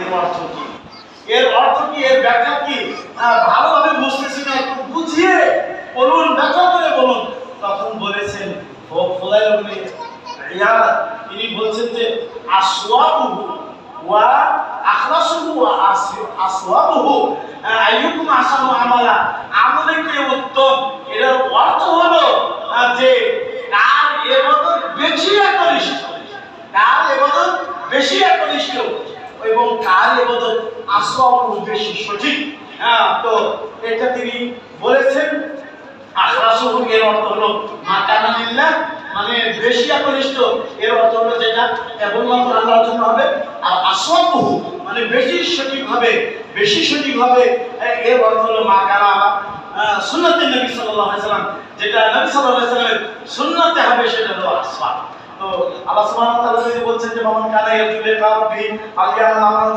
এর অর্থ কি? এর অর্থ কি? এর ব্যাখ্যা কি? ভালোভাবে বুঝতেছি না, একটু বুঝিয়ে বলুন, ব্যাখ্যা করে বলুন। তখন বলেছেন ফুদাইল ইবনে ইয়াদ, তিনি বলছেন যে আসওয়াবুহু ওয়া আখলাসুহু ওয়া আসওয়াবুহু আইয়ুকুম আহসানু আমালা, আমলে কে উত্তম। এর অর্থ হলো যে কার ইবাদত বেশি একনিষ্ঠ, কার ইবাদত বেশি একনিষ্ঠ এবং কার ইবাদত আসওয়াবুহু বেশি সঠিক। তো এটা তিনি বলেছেন। আখলাসুহু এর অর্থ হলো মা কানা লিল্লাহ, মানে বেশি একনিষ্ঠ, এর অর্থ হলো যেটা কেবলমাত্র আল্লাহর জন্য হবে। আর আসওয়াবুহু মানে বেশি সঠিকভাবে, বেশি সঠিকভাবে, এর অর্থ হলো মা কানা সুন্নাতে নবী সাল্লাল্লাহু আলাইহি ওয়াসাল্লাম, যেটা নবী সাল্লাল্লাহু আলাইহি ওয়াসাল্লামের সুন্নাতে হবে সেটা হলো আসওয়াব। তো আল্লাহ সুবহানাহু ওয়া তাআলা যদি বলছেন যে মান কানা ইয়ারজু লিকা রাব্বিহি ফালইআমাল আমালান